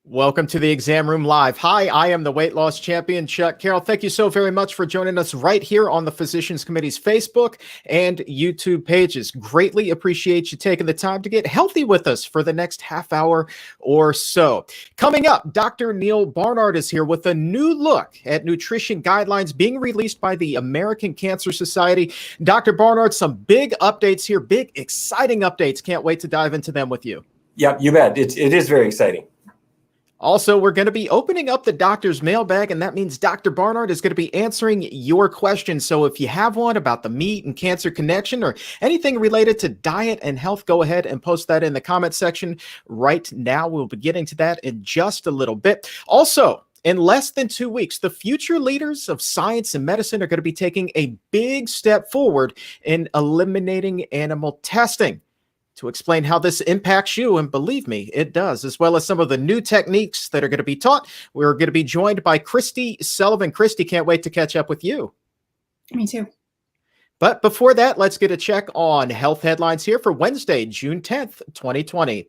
Welcome to the Exam Room Live. Hi, I am the weight loss champion, Chuck Carroll. Thank you so very much for joining us right here on the Physicians Committee's Facebook and YouTube pages. Greatly appreciate you taking the time to get healthy with us for the next half hour or so. Coming up, Dr. Neal Barnard is here with a new look at nutrition guidelines being released by the American Cancer Society. Dr. Barnard, some big updates here, big exciting updates. Can't wait to dive into them with you. Yeah, you bet. It is very exciting. Also, we're going to be opening up the doctor's mailbag, and that means Dr. Barnard is going to be answering your questions. So if you have one about the meat and cancer connection or anything related to diet and health, go ahead and post that in the comment section right now. We'll be getting to that in just a little bit. Also, in less than 2 weeks, the future leaders of science and medicine are going to be taking a big step forward in eliminating animal testing. To explain how this impacts you, and believe me, it does, as well as some of the new techniques that are going to be taught, we're going to be joined by Kristie Sullivan. Kristie, can't wait to catch up with you. Me too. But before that, let's get a check on health headlines here for Wednesday, June 10th, 2020.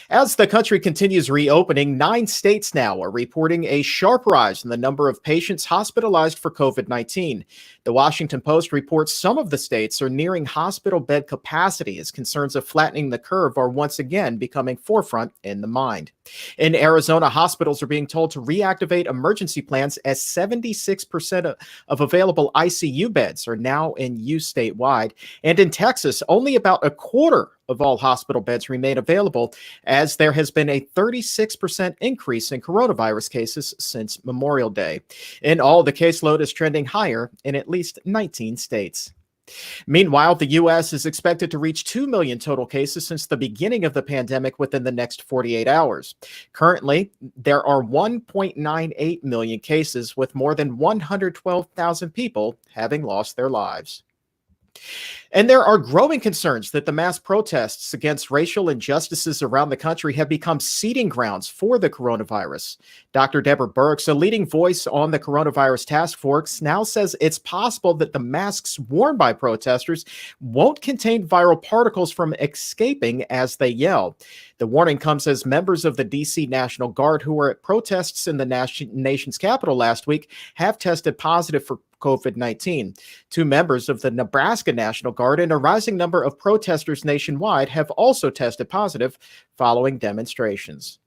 As the country continues reopening, 9 states now are reporting a sharp rise in the number of patients hospitalized for COVID-19. The Washington Post reports some of the states are nearing hospital bed capacity as concerns of flattening the curve are once again becoming forefront in the mind. In Arizona, hospitals are being told to reactivate emergency plans as 76% of available ICU beds are now in use statewide. And in Texas, only about a quarter of all hospital beds remain available, as there has been a 36% increase in coronavirus cases since Memorial Day. In all, the caseload is trending higher in at least 19 states. Meanwhile, the U.S. is expected to reach 2 million total cases since the beginning of the pandemic within the next 48 hours. Currently, there are 1.98 million cases, with more than 112,000 people having lost their lives. And there are growing concerns that the mass protests against racial injustices around the country have become seeding grounds for the coronavirus. Dr. Deborah Birx, a leading voice on the coronavirus task force, now says it's possible that the masks worn by protesters won't contain viral particles from escaping as they yell. The warning comes as members of the D.C. National Guard who were at protests in the nation's capital last week have tested positive for COVID-19. 2 members of the Nebraska National Guard and a rising number of protesters nationwide have also tested positive following demonstrations.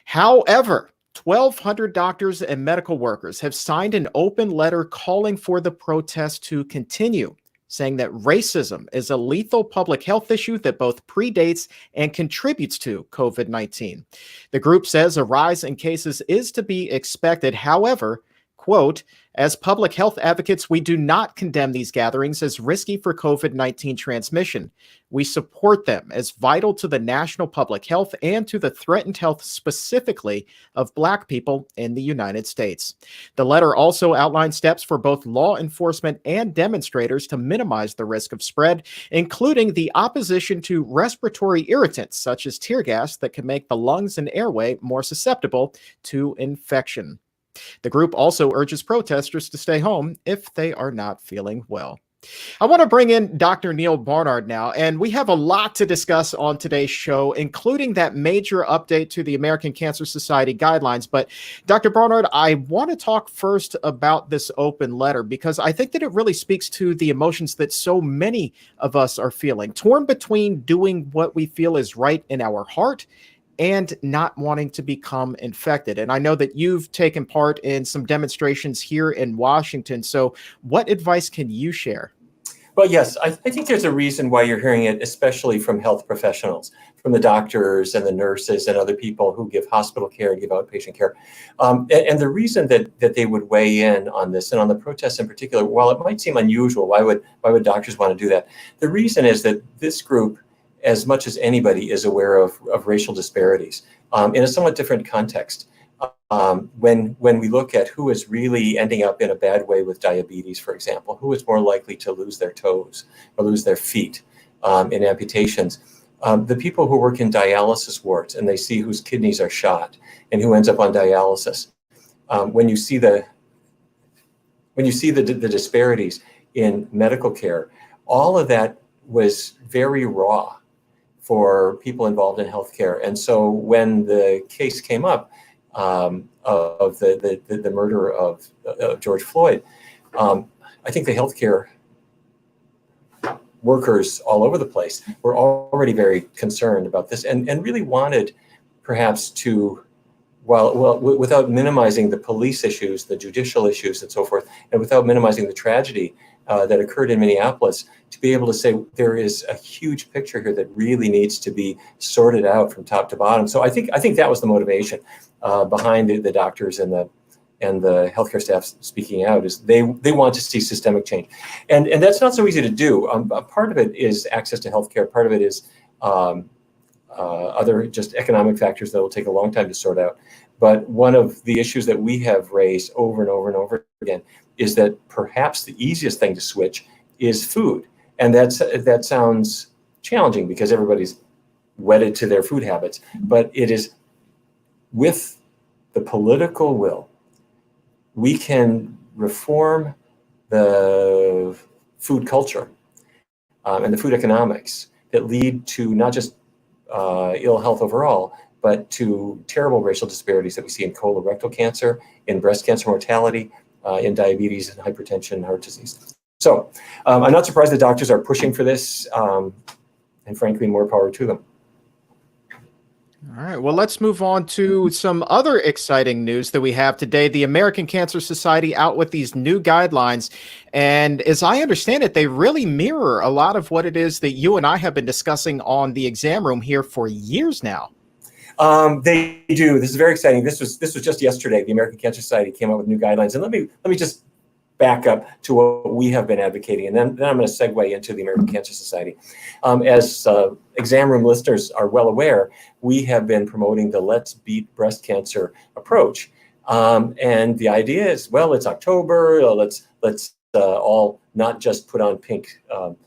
However, 1,200 doctors and medical workers have signed an open letter calling for the protest to continue, saying that racism is a lethal public health issue that both predates and contributes to COVID-19. The group says a rise in cases is to be expected. However, quote, as public health advocates, we do not condemn these gatherings as risky for COVID-19 transmission. We support them as vital to the national public health and to the threatened health specifically of Black people in the United States. The letter also outlines steps for both law enforcement and demonstrators to minimize the risk of spread, including the opposition to respiratory irritants such as tear gas that can make the lungs and airway more susceptible to infection. The group also urges protesters to stay home if they are not feeling well. I want to bring in Dr. Neal Barnard now, and we have a lot to discuss on today's show, including that major update to the American Cancer Society guidelines. But Dr. Barnard, I want to talk first about this open letter because I think that it really speaks to the emotions that so many of us are feeling, torn between doing what we feel is right in our heart and not wanting to become infected. And I know that you've taken part in some demonstrations here in Washington. So what advice can you share? Well, yes, I think there's a reason why you're hearing it, especially from health professionals, from the doctors and the nurses and other people who give hospital care, give outpatient care. And the reason that they would weigh in on this and on the protests in particular, while it might seem unusual, why would doctors want to do that? The reason is that this group, as much as anybody, is aware of racial disparities in a somewhat different context. When we look at who is really ending up in a bad way with diabetes, for example, who is more likely to lose their toes or lose their feet in amputations, the people who work in dialysis wards and they see whose kidneys are shot and who ends up on dialysis, when you see the disparities in medical care, all of that was very raw for people involved in healthcare. And so when the case came up of the murder of George Floyd, I think the healthcare workers all over the place were already very concerned about this and really wanted perhaps to, without minimizing the police issues, the judicial issues and so forth, and without minimizing the tragedy that occurred in Minneapolis, to be able to say there is a huge picture here that really needs to be sorted out from top to bottom. So I think that was the motivation behind the doctors and the healthcare staff speaking out, is they want to see systemic change, and that's not so easy to do. Part of it is access to healthcare. Part of it is other just economic factors that will take a long time to sort out. But one of the issues that we have raised over and over and over again is that perhaps the easiest thing to switch is food, and that sounds challenging because everybody's wedded to their food habits. But it is, with the political will, we can reform the food culture and the food economics that lead to not just ill health overall, but to terrible racial disparities that we see in colorectal cancer, in breast cancer mortality, in diabetes and hypertension and heart disease. So I'm not surprised the doctors are pushing for this, and frankly, more power to them. All right, well, let's move on to some other exciting news that we have today. The American Cancer Society out with these new guidelines. And as I understand it, they really mirror a lot of what it is that you and I have been discussing on the exam room here for years now. They do. This is very exciting. This was just yesterday. The American Cancer Society came out with new guidelines. And let me just back up to what we have been advocating, and then I'm going to segue into the American Cancer Society. As exam room listeners are well aware, we have been promoting the Let's Beat Breast Cancer approach. And the idea is, well, it's October, let's all not just put on pink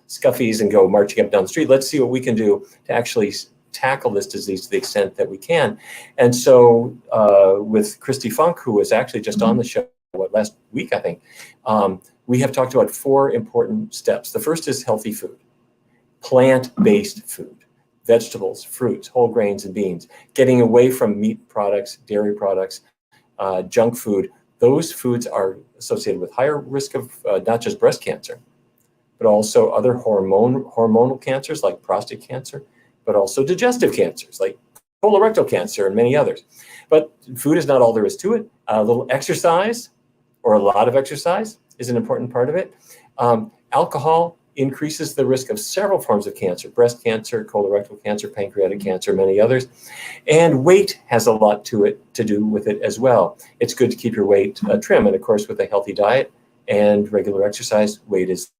scuffies and go marching up down the street. Let's see what we can do to actually tackle this disease to the extent that we can. And so with Kristie Funk, who was actually just on the show last week, I think, we have talked about 4 important steps. The first is healthy food, plant-based food, vegetables, fruits, whole grains, and beans, getting away from meat products, dairy products, junk food. Those foods are associated with higher risk of not just breast cancer, but also other hormonal cancers like prostate cancer, but also digestive cancers like colorectal cancer and many others. But food is not all there is to it. A little exercise, or a lot of exercise, is an important part of it. Alcohol increases the risk of several forms of cancer: breast cancer, colorectal cancer, pancreatic cancer, many others. And weight has a lot to do with it as well. It's good to keep your weight trim. And of course, with a healthy diet and regular exercise, weight is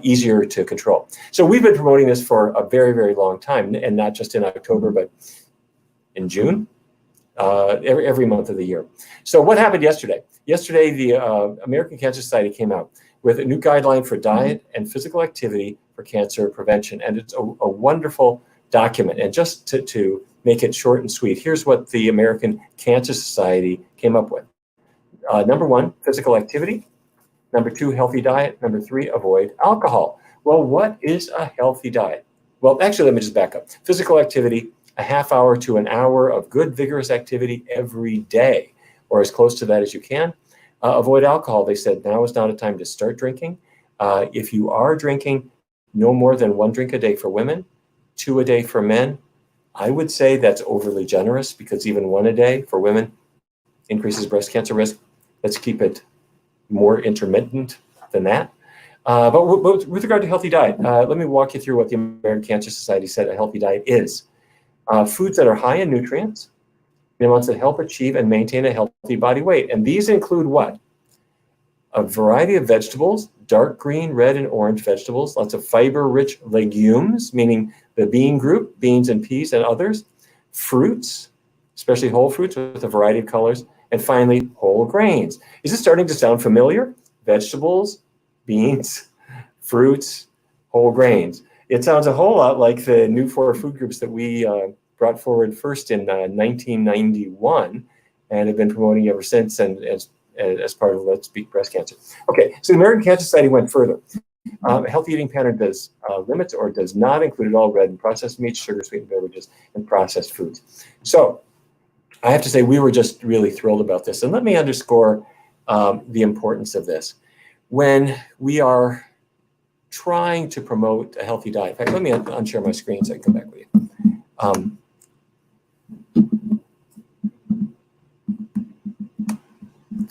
easier to control. So we've been promoting this for a very, very long time, and not just in October, but in June, every month of the year. So what happened yesterday? Yesterday, the American Cancer Society came out with a new guideline for diet and physical activity for cancer prevention. And it's a wonderful document. And just to make it short and sweet, here's what the American Cancer Society came up with. Number 1, physical activity. Number 2, healthy diet. Number 3, avoid alcohol. Well, what is a healthy diet? Well, actually, let me just back up. Physical activity, a half hour to an hour of good, vigorous activity every day, or as close to that as you can. Avoid alcohol. They said now is not a time to start drinking. If you are drinking, no more than 1 drink a day for women, 2 a day for men. I would say that's overly generous, because even 1 a day for women increases breast cancer risk. Let's keep it more intermittent than that. But with regard to healthy diet, let me walk you through what the American Cancer Society said a healthy diet is. Foods that are high in nutrients, the amounts that help achieve and maintain a healthy body weight. And these include what? A variety of vegetables, dark green, red, and orange vegetables, lots of fiber-rich legumes, meaning the bean group, beans and peas and others, fruits, especially whole fruits with a variety of colors, and finally, whole grains. Is this starting to sound familiar? Vegetables, beans, fruits, whole grains. It sounds a whole lot like the new 4 food groups that we brought forward first in 1991 and have been promoting ever since, and as part of Let's Beat Breast Cancer. Okay, so the American Cancer Society went further. A healthy eating pattern does limits or does not include at all red and processed meats, sugar, sweetened beverages, and processed foods. So I have to say we were just really thrilled about this. And let me underscore the importance of this. When we are trying to promote a healthy diet, in fact, let me unshare my screen so I can come back with you.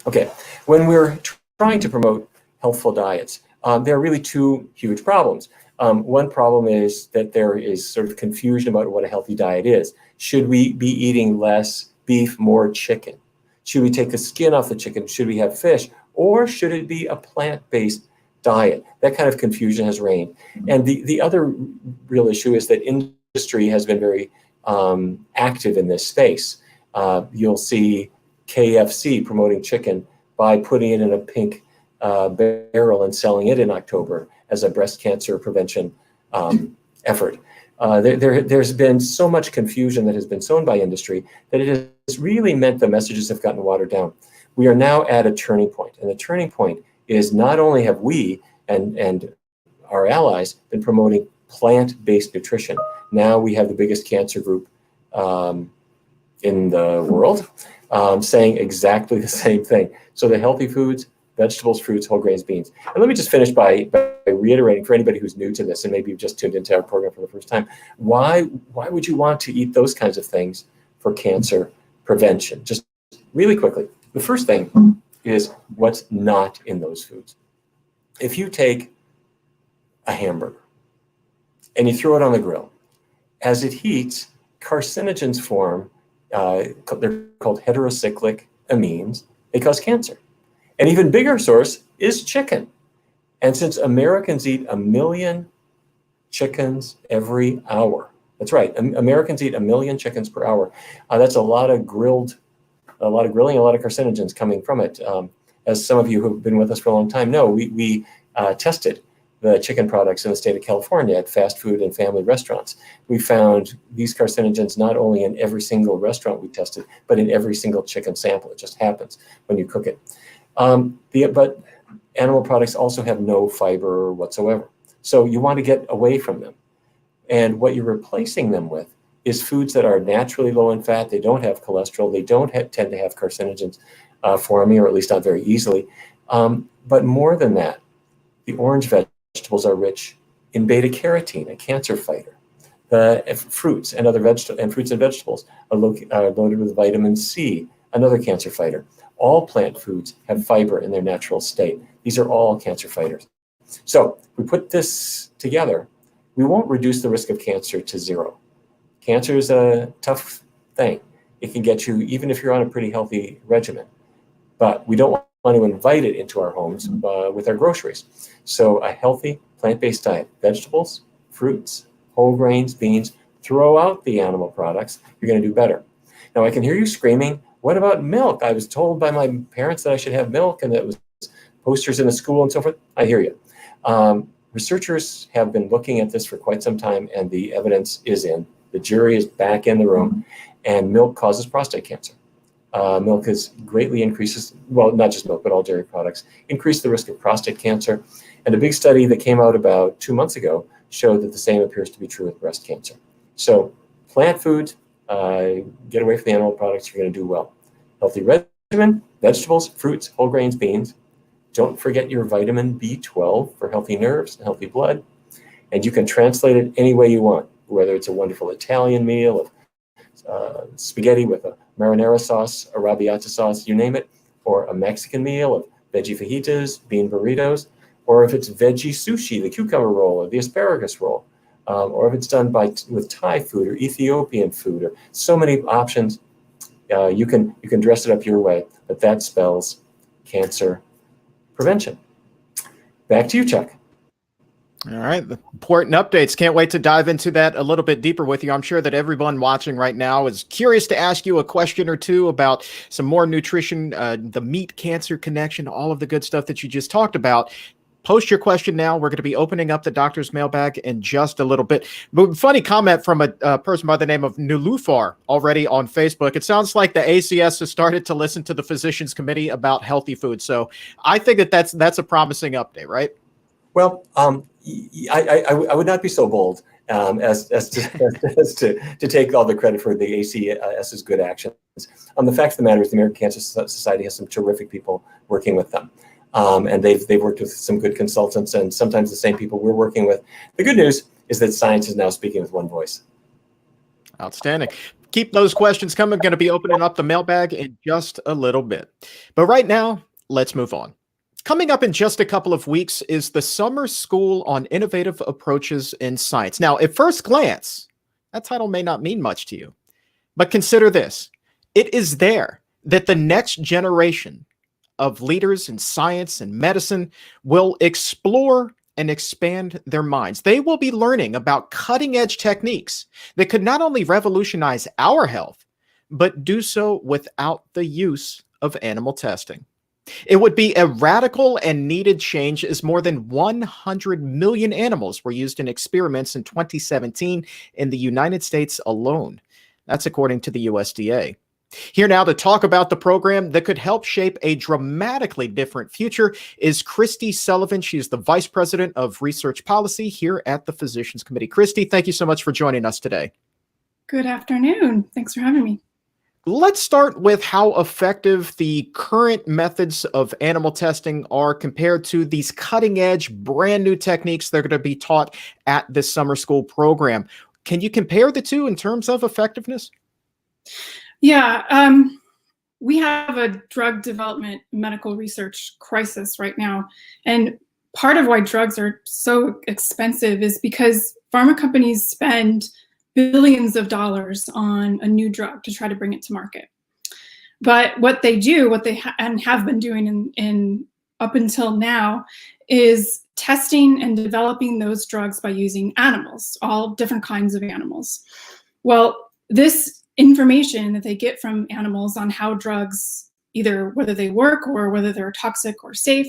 Okay, when we're trying to promote healthful diets, there are really two huge problems. One problem is that there is sort of confusion about what a healthy diet is. Should we be eating less beef, more chicken? Should we take the skin off the chicken? Should we have fish? Or should it be a plant-based diet? That kind of confusion has reigned. And the other real issue is that industry has been very active in this space. You'll see KFC promoting chicken by putting it in a pink barrel and selling it in October as a breast cancer prevention effort. There's been so much confusion that has been sown by industry that it has really meant the messages have gotten watered down. We are now at a turning point, and the turning point is not only have we and our allies been promoting plant-based nutrition. Now we have the biggest cancer group in the world saying exactly the same thing. So the healthy foods, vegetables, fruits, whole grains, beans. And let me just finish by reiterating for anybody who's new to this and maybe you've just tuned into our program for the first time, why would you want to eat those kinds of things for cancer prevention? Just really quickly. The first thing is what's not in those foods. If you take a hamburger and you throw it on the grill, as it heats, carcinogens form. They're called heterocyclic amines. They cause cancer. An even bigger source is chicken. And since Americans eat 1 million chickens every hour, that's right, Americans eat 1 million chickens per hour. That's a lot of grilling, a lot of carcinogens coming from it. As some of you who've been with us for a long time know, we tested the chicken products in the state of California at fast food and family restaurants. We found these carcinogens not only in every single restaurant we tested, but in every single chicken sample. It just happens when you cook it. But animal products also have no fiber whatsoever. So you want to get away from them. And what you're replacing them with is foods that are naturally low in fat. They don't have cholesterol. They don't tend to have carcinogens forming, or at least not very easily. But more than that, the orange vegetables are rich in beta carotene, a cancer fighter. The fruits and fruits and vegetables are loaded with vitamin C, another cancer fighter. All plant foods have fiber in their natural state. These are all cancer fighters. So we put this together, we won't reduce the risk of cancer to zero. Cancer is a tough thing. It can get you even if you're on a pretty healthy regimen. But we don't want to invite it into our homes with our groceries. So a healthy plant-based diet, vegetables, fruits, whole grains, beans, throw out the animal products, you're going to do better. Now I can hear you screaming, what about milk? I was told by my parents that I should have milk and that it was posters in the school and so forth. I hear you. Researchers have been looking at this for quite some time and the evidence is in. The jury is back in the room and milk causes prostate cancer. Milk greatly increases, well, not just milk, but all dairy products, increase the risk of prostate cancer. And a big study that came out about 2 months ago showed that the same appears to be true with breast cancer. So plant foods, get away from the animal products, you're going to do well. Healthy regimen, vegetables, fruits, whole grains, beans. Don't forget your vitamin B12 for healthy nerves and healthy blood. And you can translate it any way you want, whether it's a wonderful Italian meal of spaghetti with a marinara sauce, arrabbiata sauce, you name it, or a Mexican meal of veggie fajitas, bean burritos, or if it's veggie sushi, the cucumber roll or the asparagus roll, or if it's done with Thai food or Ethiopian food, or so many options. You can dress it up your way, but that spells cancer prevention. Back to you, Chuck. All right. Important updates. Can't wait to dive into that a little bit deeper with you. I'm sure that everyone watching right now is curious to ask you a question or two about some more nutrition, the meat cancer connection, all of the good stuff that you just talked about. Post your question now. We're going to be opening up the doctor's mailbag in just a little bit. But funny comment from a person by the name of Nulufar already on Facebook. It sounds like the ACS has started to listen to the physicians committee about healthy food. So I think that's a promising update, right? Well, I would not be so bold as to take all the credit for the ACS's good actions. The fact of the matter is the American Cancer Society has some terrific people working with them. And they've worked with some good consultants and sometimes the same people we're working with. The good news is that science is now speaking with one voice. Outstanding. Keep those questions coming. Going to be opening up the mailbag in just a little bit. But right now, let's move on. Coming up in just a couple of weeks is the Summer School on Innovative Approaches in Science. Now, at first glance, that title may not mean much to you, but consider this. It is there that the next generation of leaders in science and medicine will explore and expand their minds. They will be learning about cutting-edge techniques that could not only revolutionize our health, but do so without the use of animal testing. It would be a radical and needed change, as more than 100 million animals were used in experiments in 2017 in the United States alone. That's according to the USDA. Here now to talk about the program that could help shape a dramatically different future is Kristie Sullivan. She is the Vice President of Research Policy here at the Physicians Committee. Kristie, thank you so much for joining us today. Good afternoon. Thanks for having me. Let's start with how effective the current methods of animal testing are compared to these cutting-edge, brand new techniques that are going to be taught at this summer school program. Can you compare the two in terms of effectiveness? Yeah, we have a drug development medical research crisis right now. And part of why drugs are so expensive is because pharma companies spend billions of dollars on a new drug to try to bring it to market. But what they do, and have been doing in up until now, is testing and developing those drugs by using animals, all different kinds of animals. Well, this information that they get from animals on how drugs, either whether they work or whether they're toxic or safe,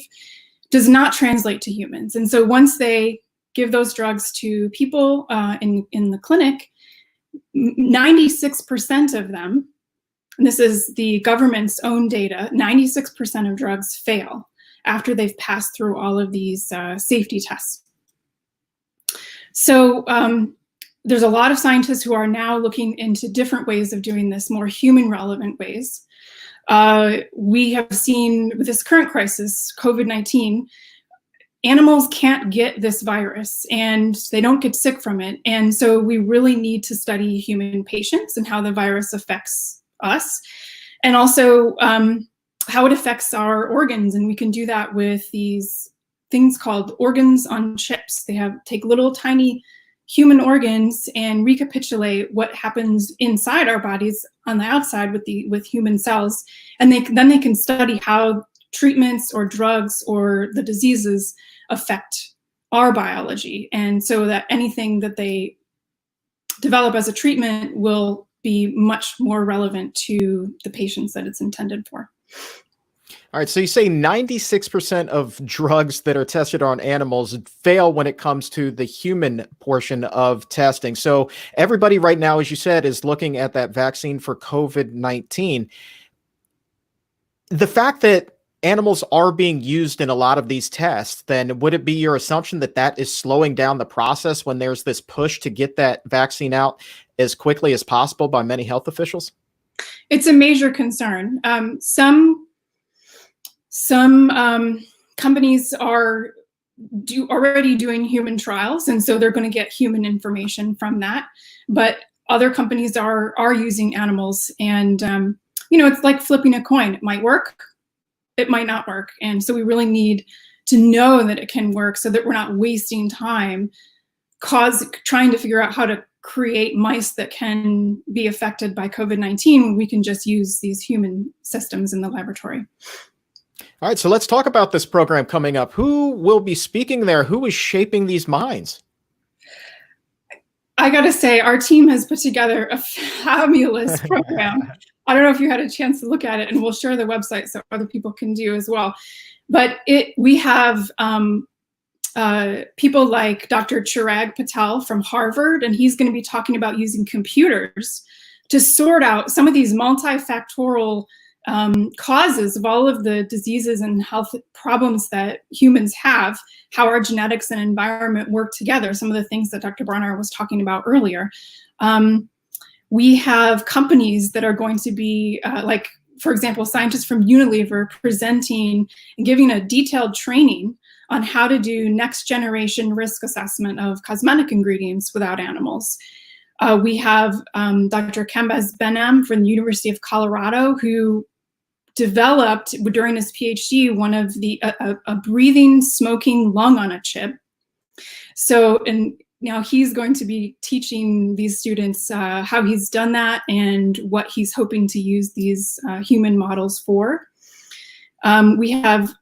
does not translate to humans. And so once they give those drugs to people in the clinic, 96% of them, and this is the government's own data, 96% of drugs fail after they've passed through all of these safety tests. So there's a lot of scientists who are now looking into different ways of doing this, more human relevant ways. We have seen with this current crisis, COVID-19, animals can't get this virus and they don't get sick from it. And so we really need to study human patients and how the virus affects us, and also how it affects our organs. And we can do that with these things called organs on chips. They take little tiny human organs and recapitulate what happens inside our bodies on the outside with human cells. And then they can study how treatments or drugs or the diseases affect our biology. And so that anything that they develop as a treatment will be much more relevant to the patients that it's intended for. All right, so you say 96% of drugs that are tested on animals fail when it comes to the human portion of testing. So everybody right now, as you said, is looking at that vaccine for COVID-19. The fact that animals are being used in a lot of these tests, then would it be your assumption that that is slowing down the process when there's this push to get that vaccine out as quickly as possible by many health officials? It's a major concern. Some companies are already doing human trials, and so they're going to get human information from that. But other companies are using animals, and it's like flipping a coin. It might work, it might not work, and so we really need to know that it can work, so that we're not wasting time trying to figure out how to create mice that can be affected by COVID-19 when we can just use these human systems in the laboratory. All right, so let's talk about this program coming up. Who will be speaking there? Who is shaping these minds? I got to say, our team has put together a fabulous program. I don't know if you had a chance to look at it, and we'll share the website so other people can do as well. But we have people like Dr. Chirag Patel from Harvard, and he's going to be talking about using computers to sort out some of these multifactorial causes of all of the diseases and health problems that humans have, how our genetics and environment work together, some of the things that Dr. Barnard was talking about earlier. We have companies that are going to be, like, for example, scientists from Unilever presenting and giving a detailed training on how to do next generation risk assessment of cosmetic ingredients without animals. We have Dr. Kembas Benham from the University of Colorado, who developed during his PhD one of the a breathing smoking lung on a chip. So, and now he's going to be teaching these students how he's done that and what he's hoping to use these human models for. We have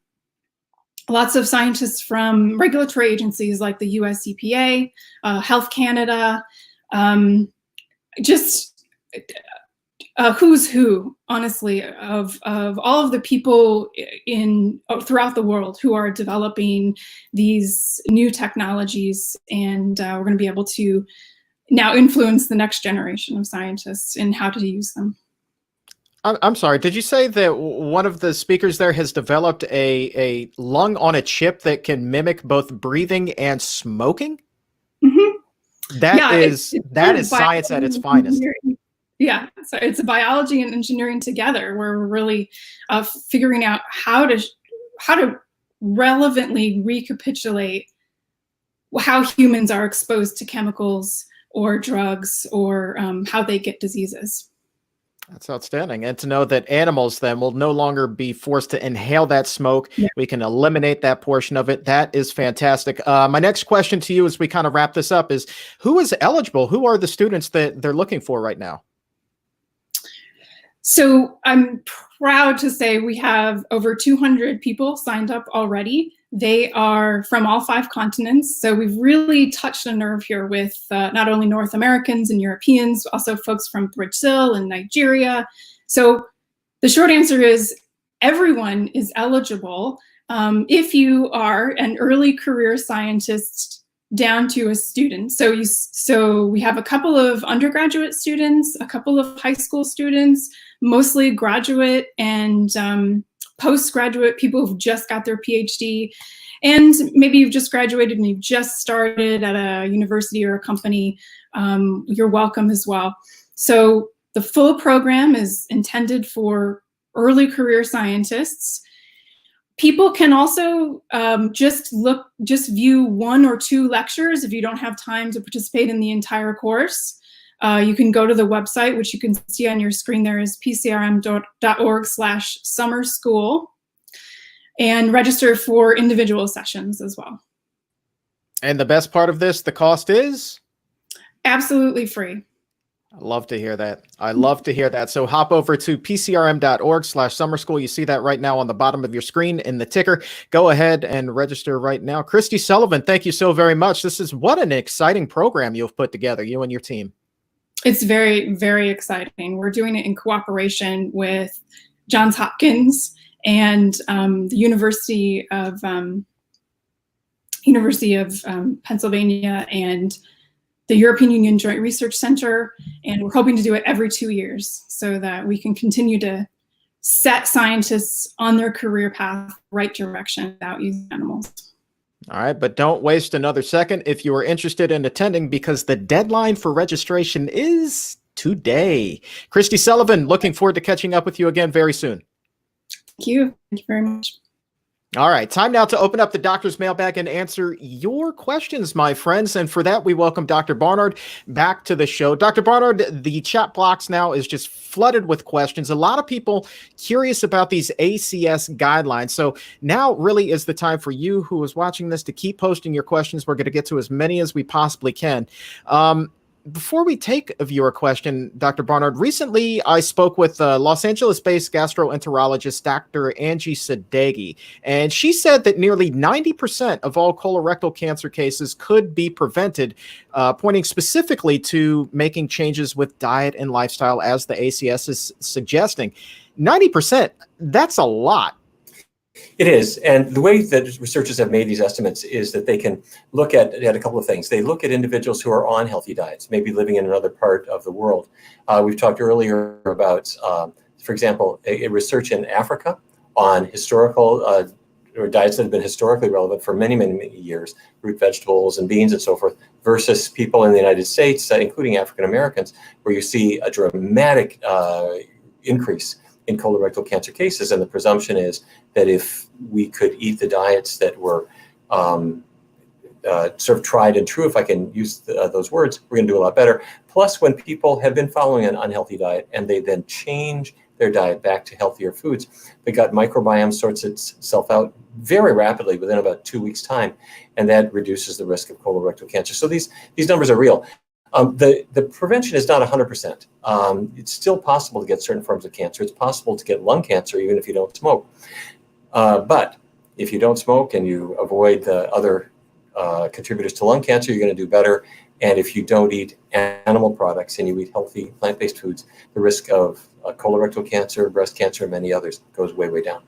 lots of scientists from regulatory agencies like the US EPA, Health Canada, just who's who, honestly, of all of the people throughout the world who are developing these new technologies, and we're going to be able to now influence the next generation of scientists in how to use them. I'm sorry, did you say that one of the speakers there has developed a lung on a chip that can mimic both breathing and smoking? Mm-hmm. That is science at its finest. Yeah, so it's biology and engineering together, where we're really figuring out how to relevantly recapitulate how humans are exposed to chemicals or drugs, or how they get diseases. That's outstanding. And to know that animals then will no longer be forced to inhale that smoke. Yeah. We can eliminate that portion of it. That is fantastic. My next question to you as we kind of wrap this up is, who is eligible? Who are the students that they're looking for right now? So I'm proud to say we have over 200 people signed up already. They are from all 5 continents. So we've really touched a nerve here with not only North Americans and Europeans, also folks from Brazil and Nigeria. So the short answer is everyone is eligible if you are an early career scientist down to a student. So we have a couple of undergraduate students, a couple of high school students, mostly graduate and postgraduate people who've just got their PhD, and maybe you've just graduated and you've just started at a university or a company. You're welcome as well. So the full program is intended for early career scientists. People can also just view 1 or 2 lectures if you don't have time to participate in the entire course. You can go to the website, which you can see on your screen there is pcrm.org/summer school, and register for individual sessions as well. And the best part of this, the cost is? Absolutely free. I love to hear that. I love to hear that. So hop over to pcrm.org/summer school. You see that right now on the bottom of your screen in the ticker. Go ahead and register right now. Kristie Sullivan, thank you so very much. What an exciting program you've put together, you and your team. It's very, very exciting. We're doing it in cooperation with Johns Hopkins and the University of Pennsylvania and the European Union Joint Research Center. And we're hoping to do it every 2 years so that we can continue to set scientists on their career path, right direction without using animals. All right, but don't waste another second if you are interested in attending, because the deadline for registration is today. Kristie Sullivan, looking forward to catching up with you again very soon. Thank you. Thank you very much. All right, time now to open up the doctor's mailbag and answer your questions, my friends. And for that, we welcome Dr. Barnard back to the show. Dr. Barnard, the chat box now is just flooded with questions. A lot of people curious about these ACS guidelines. So now really is the time for you who is watching this to keep posting your questions. We're going to get to as many as we possibly can. Before we take a viewer question, Dr. Barnard, recently I spoke with Los Angeles-based gastroenterologist Dr. Angie Sadeghi, and she said that nearly 90% of all colorectal cancer cases could be prevented, pointing specifically to making changes with diet and lifestyle, as the ACS is suggesting. 90%, that's a lot. It is. And the way that researchers have made these estimates is that they can look at a couple of things. They look at individuals who are on healthy diets, maybe living in another part of the world. We've talked earlier about For example, a research in Africa on historical or diets that have been historically relevant for many, many, many years, root vegetables and beans and so forth, versus people in the United States, including African Americans, where you see a dramatic increase in colorectal cancer cases. And the presumption is that if we could eat the diets that were sort of tried and true, if I can use those words, we're going to do a lot better. Plus, when people have been following an unhealthy diet and they then change their diet back to healthier foods, the gut microbiome sorts itself out very rapidly within about 2 weeks' time, and that reduces the risk of colorectal cancer. So these numbers are real. The prevention is not 100%. It's still possible to get certain forms of cancer. It's possible to get lung cancer even if you don't smoke. But if you don't smoke and you avoid the other contributors to lung cancer, you're going to do better. And if you don't eat animal products and you eat healthy plant-based foods, the risk of colorectal cancer, breast cancer, and many others goes way, way down.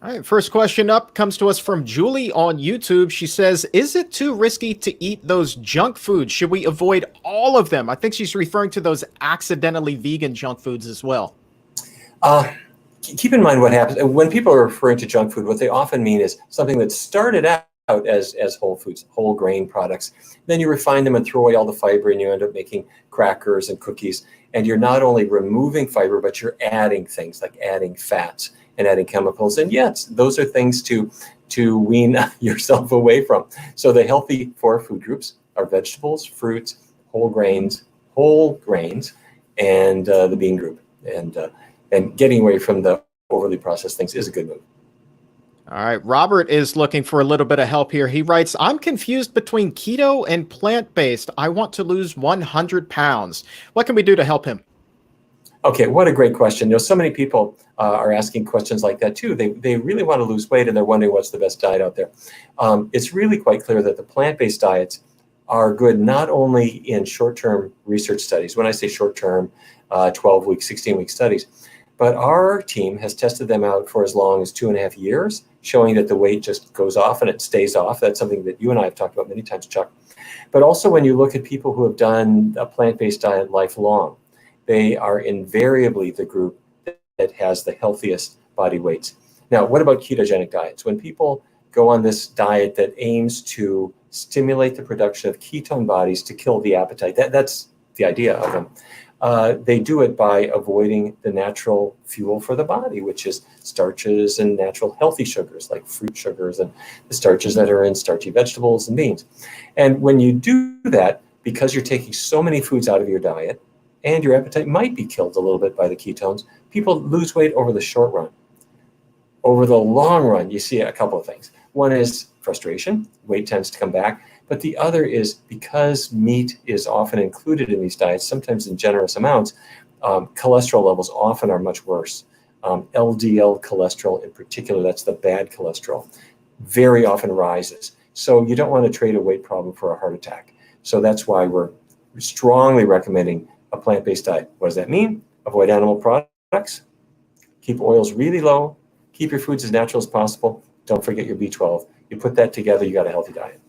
All right, first question up comes to us from Julie on YouTube. She says, is it too risky to eat those junk foods? Should we avoid all of them? I think she's referring to those accidentally vegan junk foods as well. Keep in mind what happens when people are referring to junk food. What they often mean is something that started out as whole foods, whole grain products. Then you refine them and throw away all the fiber, and you end up making crackers and cookies. And you're not only removing fiber, but you're adding things like adding fats and adding chemicals. And yes, those are things to wean yourself away from. So the healthy 4 food groups are vegetables, fruits, whole grains, and the bean group. And getting away from the overly processed things is a good move. All right, Robert is looking for a little bit of help here. He writes, I'm confused between keto and plant-based. I want to lose 100 pounds. What can we do to help him? Okay, what a great question. You know, so many people are asking questions like that too. They really want to lose weight and they're wondering what's the best diet out there. It's really quite clear that the plant-based diets are good not only in short-term research studies, when I say short-term, 12-week, 16-week studies, but our team has tested them out for as long as 2.5 years, showing that the weight just goes off and it stays off. That's something that you and I have talked about many times, Chuck. But also when you look at people who have done a plant-based diet lifelong, they are invariably the group that has the healthiest body weights. Now, what about ketogenic diets? When people go on this diet that aims to stimulate the production of ketone bodies to kill the appetite, that's the idea of them. They do it by avoiding the natural fuel for the body, which is starches and natural healthy sugars like fruit sugars and the starches that are in starchy vegetables and beans. And when you do that, because you're taking so many foods out of your diet and your appetite might be killed a little bit by the ketones, people lose weight over the short run. Over the long run, you see a couple of things. One is frustration, weight tends to come back. But the other is because meat is often included in these diets, sometimes in generous amounts, cholesterol levels often are much worse. LDL cholesterol in particular, that's the bad cholesterol, very often rises. So you don't want to trade a weight problem for a heart attack. So that's why we're strongly recommending a plant-based diet. What does that mean? Avoid animal products, keep oils really low, keep your foods as natural as possible. Don't forget your B12. You put that together, you got a healthy diet.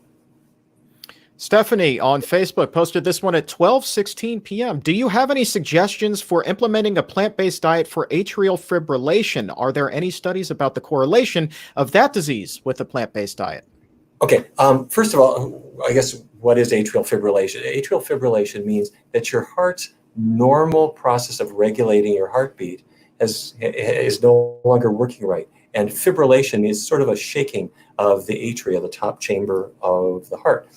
Stephanie on Facebook posted this one at 12:16 p.m. Do you have any suggestions for implementing a plant-based diet for atrial fibrillation? Are there any studies about the correlation of that disease with a plant-based diet? Okay, first of all, I guess what is atrial fibrillation? Atrial fibrillation means that your heart's normal process of regulating your heartbeat is no longer working right. And fibrillation is sort of a shaking of the atria, the top chamber of the heart.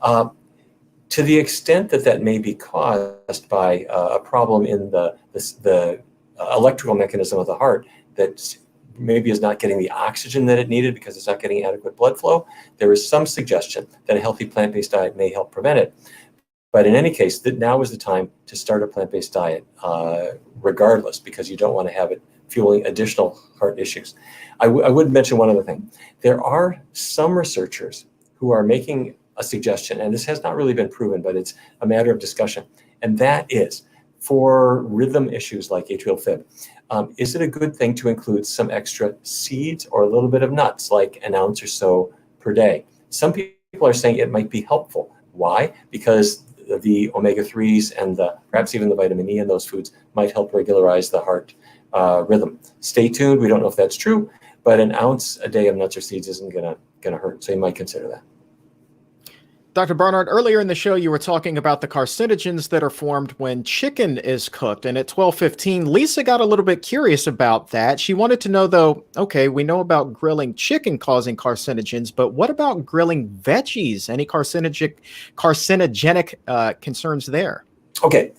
To the extent that that may be caused by a problem in the electrical mechanism of the heart that maybe is not getting the oxygen that it needed because it's not getting adequate blood flow, there is some suggestion that a healthy plant-based diet may help prevent it. But in any case, that now is the time to start a plant-based diet, regardless, because you don't want to have it fueling additional heart issues. I would mention one other thing. There are some researchers who are making a suggestion, and this has not really been proven, but it's a matter of discussion, and that is for rhythm issues like atrial fib. Is it a good thing to include some extra seeds or a little bit of nuts, like an ounce or so per day? Some people are saying it might be helpful. Why? Because the omega-3s and perhaps even the vitamin E in those foods might help regularize the heart rhythm. Stay tuned. We don't know if that's true, but an ounce a day of nuts or seeds isn't gonna hurt. So you might consider that. Dr. Barnard, earlier in the show, you were talking about the carcinogens that are formed when chicken is cooked. And at 12:15, Lisa got a little bit curious about that. She wanted to know, though, okay, we know about grilling chicken causing carcinogens, but what about grilling veggies? Any carcinogenic concerns there? Okay.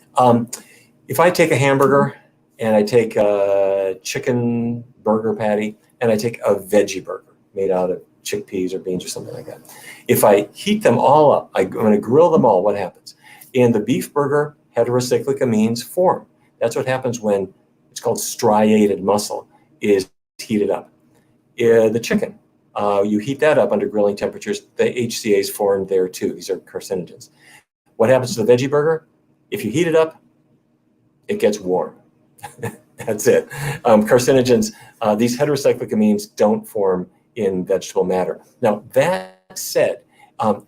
If I take a hamburger and I take a chicken burger patty and I take a veggie burger made out of chickpeas or beans or something like that. If I heat them all up, I'm going to grill them all, what happens? In the beef burger, heterocyclic amines form. That's what happens when it's called striated muscle is heated up. The chicken, you heat that up under grilling temperatures, the HCAs form there too. These are carcinogens. What happens to the veggie burger? If you heat it up, it gets warm. That's it. Carcinogens, these heterocyclic amines don't form in vegetable matter. Now, that said,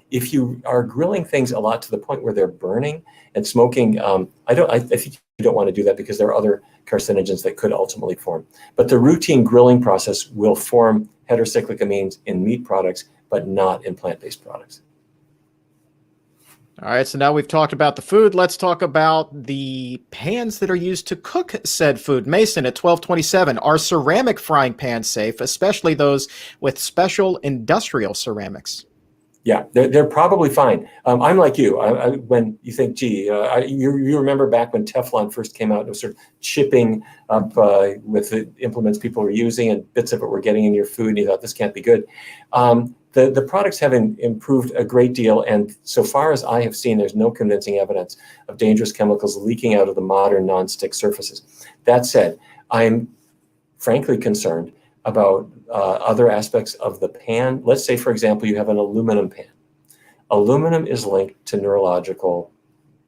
if you are grilling things a lot to the point where they're burning and smoking, I think you don't want to do that because there are other carcinogens that could ultimately form. But the routine grilling process will form heterocyclic amines in meat products, but not in plant-based products. All right, so now we've talked about the food. Let's talk about the pans that are used to cook said food. Mason, at 12:27, are ceramic frying pans safe, especially those with special industrial ceramics? Yeah, they're probably fine. I'm like you. When you think, gee, you remember back when Teflon first came out, it was sort of chipping up with the implements people were using, and bits of it were getting in your food, and you thought, this can't be good. The products have improved a great deal, and so far as I have seen, there's no convincing evidence of dangerous chemicals leaking out of the modern nonstick surfaces. That said, I'm frankly concerned about other aspects of the pan. Let's say, for example, you have an aluminum pan. Aluminum is linked to neurological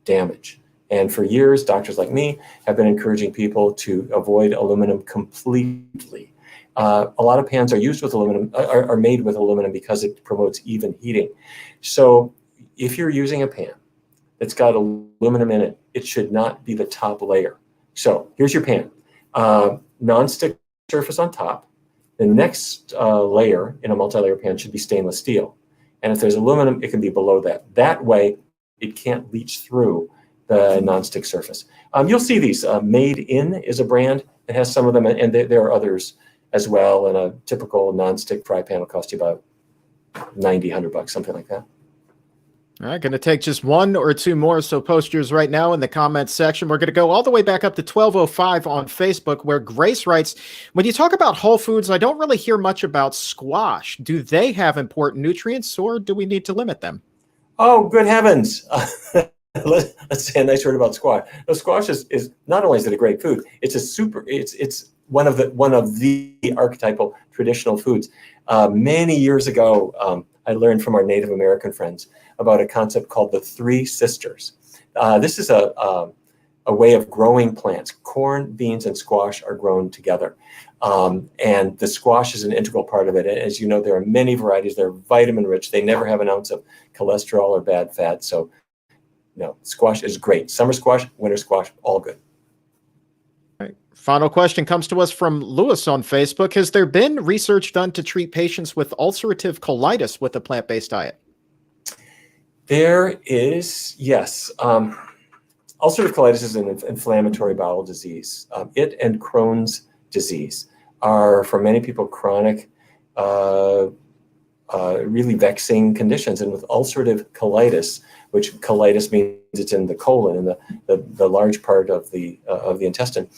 damage. And for years, doctors like me have been encouraging people to avoid aluminum completely. A lot of pans are used with aluminum, are made with aluminum because it promotes even heating. So if you're using a pan that's got aluminum in it, it should not be the top layer. So here's your pan. Non-stick surface on top. The next layer in a multi-layer pan should be stainless steel. And if there's aluminum, it can be below that. That way, it can't leach through the non-stick surface. You'll see these. Made In is a brand that has some of them, and there are others as well. And a typical non-stick fry pan will cost you about $90, $100, something like that. All right, going to take just one or two more, so post yours right now in the comments section. We're going to go all the way back up to 12:05 on Facebook, where Grace writes, when you talk about whole foods, I don't really hear much about squash. Do they have important nutrients, or do we need to limit them? Oh, good heavens. Let's say a nice word about squash. No, squash is not only is it a great food, it's one of the archetypal traditional foods. Many years ago, I learned from our Native American friends about a concept called the Three Sisters. This is a way of growing plants. Corn, beans, and squash are grown together. And the squash is an integral part of it. As you know, there are many varieties. They're vitamin rich. They never have an ounce of cholesterol or bad fat. So, no, squash is great. Summer squash, winter squash, all good. All right. Final question comes to us from Lewis on Facebook. Has there been research done to treat patients with ulcerative colitis with a plant-based diet? There is, yes. Ulcerative colitis is an inflammatory bowel disease. It and Crohn's disease are, for many people, chronic, really vexing conditions. And with ulcerative colitis, which colitis means it's in the colon, in the large part of the intestine,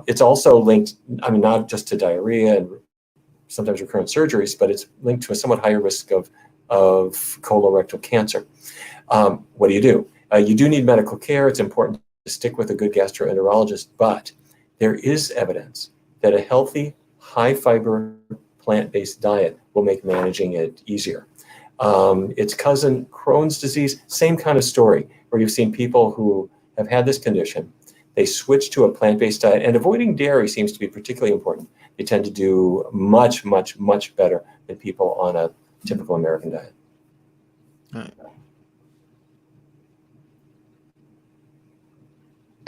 it's also linked, I mean, not just to diarrhea and sometimes recurrent surgeries, but it's linked to a somewhat higher risk of colorectal cancer. What do? You do need medical care. It's important to stick with a good gastroenterologist, but there is evidence that a healthy, high-fiber, plant-based diet will make managing it easier. Its cousin, Crohn's disease, same kind of story, where you've seen people who have had this condition. They switch to a plant-based diet, and avoiding dairy seems to be particularly important. They tend to do much, much, much better than people on a typical American diet. All right.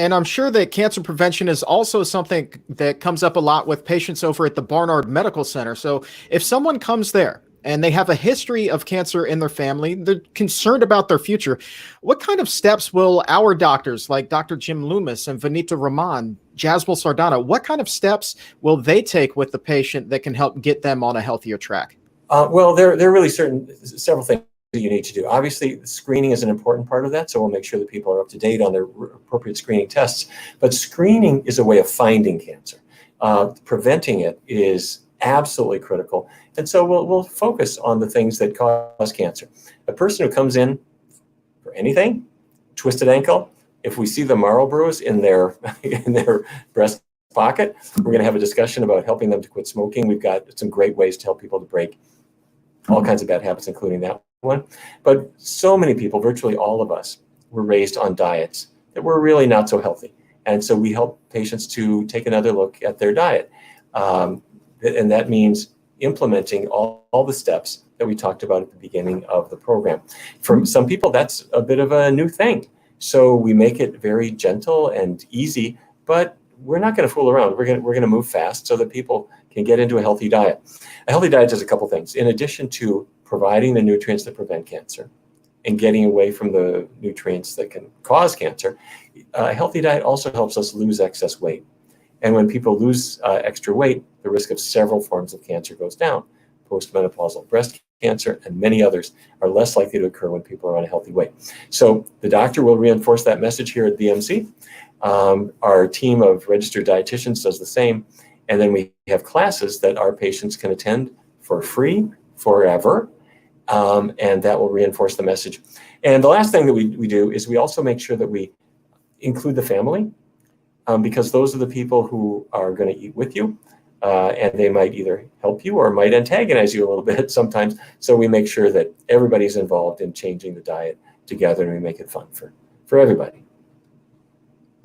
And I'm sure that cancer prevention is also something that comes up a lot with patients over at the Barnard Medical Center. So if someone comes there and they have a history of cancer in their family, they're concerned about their future, what kind of steps will our doctors like Dr. Jim Loomis and Vanita Rahman, Jasmine Sardana, what kind of steps will they take with the patient that can help get them on a healthier track? Well, there are really several things that you need to do. Obviously, screening is an important part of that, so we'll make sure that people are up to date on their appropriate screening tests. But screening is a way of finding cancer. Preventing it is absolutely critical. And so we'll focus on the things that cause cancer. A person who comes in for anything, twisted ankle, if we see the marrow bruise in their breast pocket, we're going to have a discussion about helping them to quit smoking. We've got some great ways to help people to break all kinds of bad habits, including that one. But so many people, virtually all of us, were raised on diets that were really not so healthy. And so we help patients to take another look at their diet. And that means implementing all the steps that we talked about at the beginning of the program. For some people, that's a bit of a new thing. So we make it very gentle and easy, but we're not going to fool around. We're going to move fast so that people can get into a healthy diet. A healthy diet does a couple things. In addition to providing the nutrients that prevent cancer and getting away from the nutrients that can cause cancer, a healthy diet also helps us lose excess weight. And when people lose extra weight, the risk of several forms of cancer goes down. Postmenopausal breast cancer and many others are less likely to occur when people are on a healthy weight. So the doctor will reinforce that message here at BMC. Our team of registered dietitians does the same. And then we have classes that our patients can attend for free forever. And that will reinforce the message. And the last thing that we do is we also make sure that we include the family, because those are the people who are going to eat with you. And they might either help you or might antagonize you a little bit sometimes. So we make sure that everybody's involved in changing the diet together, and we make it fun for everybody.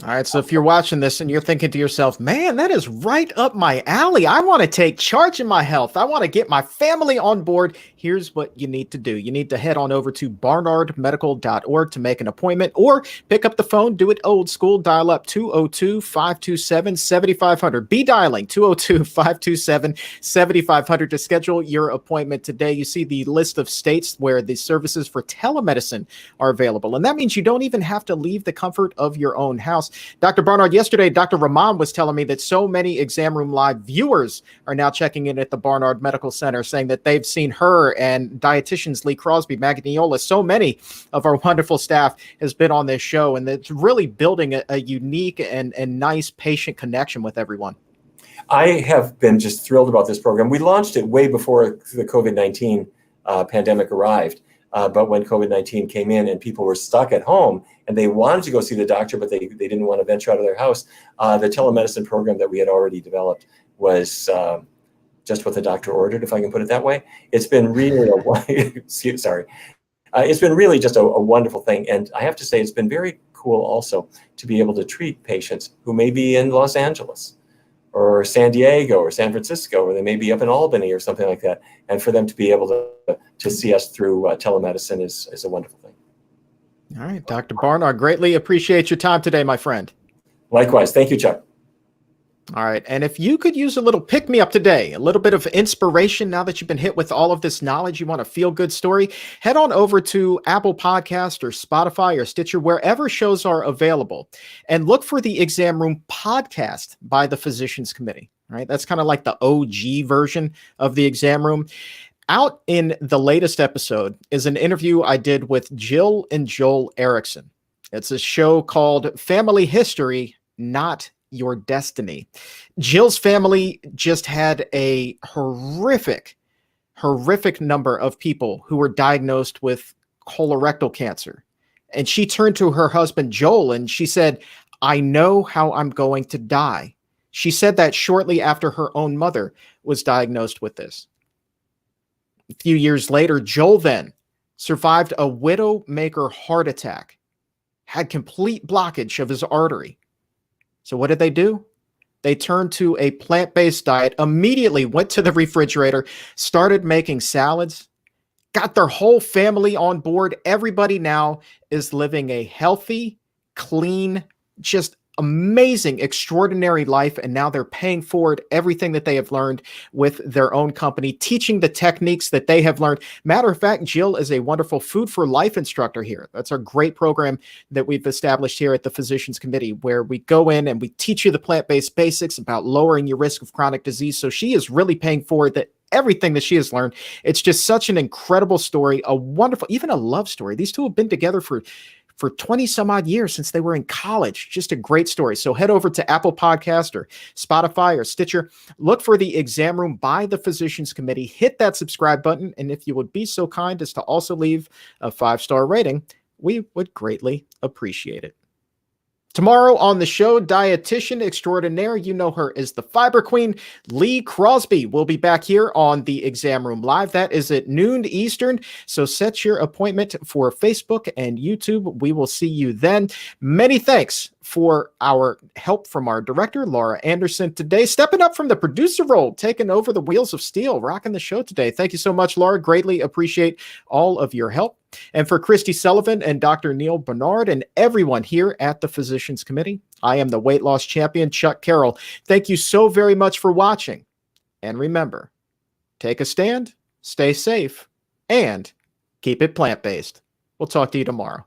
All right. So if you're watching this and you're thinking to yourself, man, that is right up my alley. I want to take charge of my health. I want to get my family on board. Here's what you need to do. You need to head on over to barnardmedical.org to make an appointment, or pick up the phone, do it old school, dial up 202-527-7500. Be dialing 202-527-7500 to schedule your appointment today. You see the list of states where the services for telemedicine are available. And that means you don't even have to leave the comfort of your own house. Dr. Barnard, yesterday, Dr. Rahman was telling me that so many Exam Room Live viewers are now checking in at the Barnard Medical Center, saying that they've seen her and dietitians Lee Crosby, Magniola. So many of our wonderful staff has been on this show, and it's really building a unique and nice patient connection with everyone. I have been just thrilled about this program. We launched it way before the COVID-19 pandemic arrived. But when COVID-19 came in and people were stuck at home and they wanted to go see the doctor, but they didn't want to venture out of their house, the telemedicine program that we had already developed was just what the doctor ordered, if I can put it that way. It's been really it's been really just a wonderful thing. And I have to say, it's been very cool also to be able to treat patients who may be in Los Angeles or San Diego or San Francisco, or they may be up in Albany or something like that. And for them to be able to see us through telemedicine is a wonderful thing. All right, Dr. Barnard, greatly appreciate your time today, my friend. Likewise. Thank you, Chuck. All right. And if you could use a little pick-me-up today, a little bit of inspiration now that you've been hit with all of this knowledge, you want a feel-good story, head on over to Apple Podcast or Spotify or Stitcher, wherever shows are available, and look for the Exam Room Podcast by the Physicians Committee. All right. That's kind of like the OG version of the Exam Room. Out in the latest episode is an interview I did with Jill and Joel Erickson. It's a show called Family History, Not Your Destiny. Jill's family just had a horrific number of people who were diagnosed with colorectal cancer. And she turned to her husband, Joel, and she said, "I know how I'm going to die." She said that shortly after her own mother was diagnosed with this. A few years later, Joel then survived a widowmaker heart attack, had complete blockage of his artery. So what did they do? They turned to a plant-based diet, immediately went to the refrigerator, started making salads, got their whole family on board. Everybody now is living a healthy, clean, just amazing, extraordinary life, and now they're paying forward everything that they have learned with their own company, teaching the techniques that they have learned. Matter of fact, Jill is a wonderful Food for Life instructor here. That's a great program that we've established here at the Physicians Committee, where we go in and we teach you the plant-based basics about lowering your risk of chronic disease. So she is really paying forward that everything that she has learned. It's just such an incredible story, a wonderful, even a love story. These two have been together for 20 some odd years, since they were in college. Just a great story. So head over to Apple Podcast or Spotify or Stitcher. Look for the Exam Room by the Physicians Committee. Hit that subscribe button. And if you would be so kind as to also leave a 5-star rating, we would greatly appreciate it. Tomorrow on the show, dietitian extraordinaire, you know her as the Fiber Queen, Lee Crosby, will be back here on the Exam Room Live. That is at noon Eastern, so set your appointment for Facebook and YouTube. We will see you then. Many thanks for our help from our director, Laura Anderson, today, stepping up from the producer role, taking over the wheels of steel, rocking the show today. Thank you so much, Laura. Greatly appreciate all of your help. And for Kristie Sullivan and Dr. Neal Barnard and everyone here at the Physicians Committee, I am the weight loss champion, Chuck Carroll. Thank you so very much for watching. And remember, take a stand, stay safe, and keep it plant-based. We'll talk to you tomorrow.